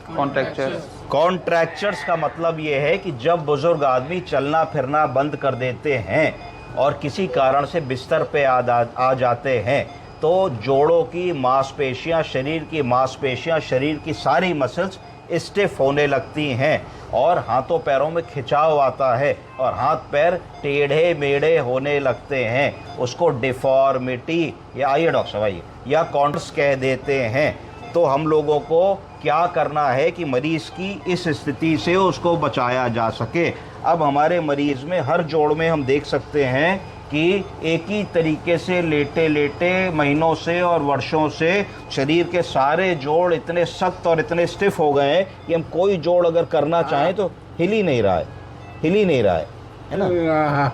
Contracture. Contractures का मतलब ये है कि जब बुजुर्ग आदमी चलना फिरना बंद कर देते हैं और किसी कारण से बिस्तर पे आ जाते हैं तो जोड़ों की मांसपेशियां, शरीर की मांसपेशियां, शरीर की सारी मसल्स स्टिफ होने लगती हैं और हाथों पैरों में खिंचाव आता है और हाथ पैर टेढ़े मेढ़े होने लगते हैं। उसको डिफॉर्मिटी या आइए डॉक्टर साहब आइए या कॉन्ट्रस कह देते हैं। तो हम लोगों को क्या करना है कि मरीज़ की इस स्थिति से उसको बचाया जा सके। अब हमारे मरीज़ में हर जोड़ में हम देख सकते हैं कि एक ही तरीके से लेटे लेटे महीनों से और वर्षों से शरीर के सारे जोड़ इतने सख्त और इतने स्टिफ हो गए हैं कि हम कोई जोड़ अगर करना चाहें तो हिल ही नहीं रहा है ना।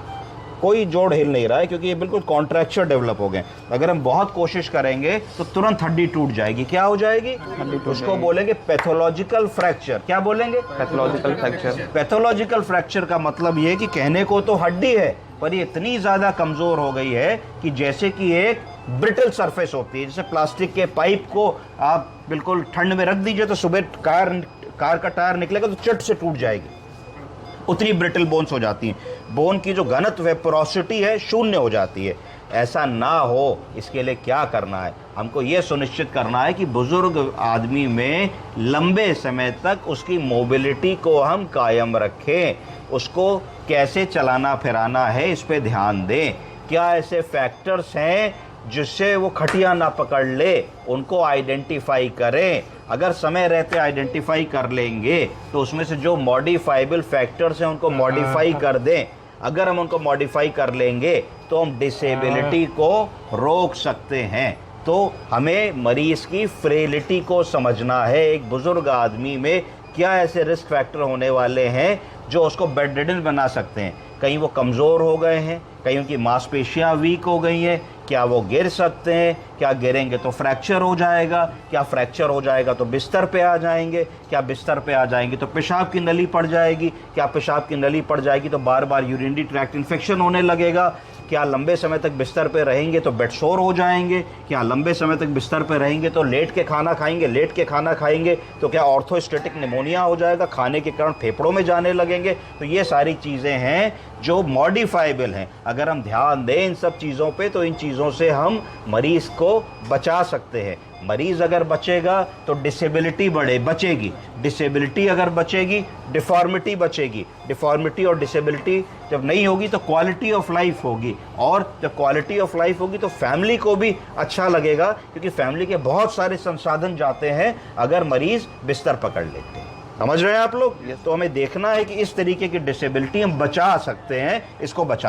कोई जोड़ हिल नहीं रहा है क्योंकि ये बिल्कुल कॉन्ट्रैक्चर डेवलप हो गए। अगर हम बहुत कोशिश करेंगे तो तुरंत हड्डी टूट जाएगी। क्या हो जाएगी? उसको बोलेंगे पैथोलॉजिकल फ्रैक्चर। क्या बोलेंगे? Pathological fracture. पैथोलॉजिकल फ्रैक्चर का मतलब ये है कि कहने को तो हड्डी है पर ये इतनी ज्यादा कमजोर हो गई है कि जैसे कि एक ब्रिटल सरफेस होती है, जैसे प्लास्टिक के पाइप को आप बिल्कुल ठंड में रख दीजिए तो सुबह कार का टायर निकलेगा तो चट से टूट जाएगी। उतनी ब्रिटल बोन्स हो जाती हैं। बोन की जो घनत्व है, पोरोसिटी है, शून्य हो जाती है। ऐसा ना हो इसके लिए क्या करना है? हमको ये सुनिश्चित करना है कि बुजुर्ग आदमी में लंबे समय तक उसकी मोबिलिटी को हम कायम रखें। उसको कैसे चलाना फिराना है इस पे ध्यान दें। क्या ऐसे फैक्टर्स हैं जिससे वो खटिया ना पकड़ ले, उनको आइडेंटिफाई करें। अगर समय रहते आइडेंटिफाई कर लेंगे तो उसमें से जो मॉडिफाइबल फैक्टर्स हैं उनको मॉडिफाई कर दें। अगर हम उनको मॉडिफाई कर लेंगे तो हम डिसेबिलिटी को रोक सकते हैं। तो हमें मरीज की फ्रेलिटी को समझना है। एक बुजुर्ग आदमी में क्या ऐसे रिस्क फैक्टर होने वाले हैं जो उसको बेड रिडन बना सकते हैं। कहीं वो कमज़ोर हो गए हैं, कहीं उनकी मांसपेशियां वीक हो गई हैं, क्या वो गिर सकते हैं, क्या गिरेंगे तो फ्रैक्चर हो जाएगा, क्या फ्रैक्चर हो जाएगा तो बिस्तर पे आ जाएंगे, क्या बिस्तर पे आ जाएंगे तो पेशाब की नली पड़ जाएगी, क्या पेशाब की नली पड़ जाएगी तो बार बार यूरिनरी ट्रैक्ट इन्फेक्शन होने लगेगा, क्या लंबे समय तक बिस्तर पे रहेंगे तो बेड सोर हो जाएंगे, क्या लंबे समय तक बिस्तर पे रहेंगे तो लेट के खाना खाएंगे तो क्या ऑर्थोस्टेटिक निमोनिया हो जाएगा, खाने के कारण फेफड़ों में जाने लगेंगे। तो ये सारी चीज़ें हैं जो मॉडिफाइबल हैं। अगर हम ध्यान दें इन सब चीज़ों पे तो इन चीज़ों से हम मरीज़ को बचा सकते हैं। मरीज़ अगर बचेगा तो डिसेबिलिटी बचेगी, डिसेबिलिटी अगर बचेगी डिफॉर्मिटी बचेगी, डिफॉर्मिटी और डिसेबिलिटी जब नहीं होगी तो क्वालिटी ऑफ लाइफ होगी, और जब क्वालिटी ऑफ लाइफ होगी तो फैमिली को भी अच्छा लगेगा क्योंकि फैमिली के बहुत सारे संसाधन जाते हैं अगर मरीज़ बिस्तर पकड़ लेते हैं। समझ रहे हैं आप लोग? तो हमें देखना है कि इस तरीके की डिसेबिलिटी हम बचा सकते हैं, इसको बचा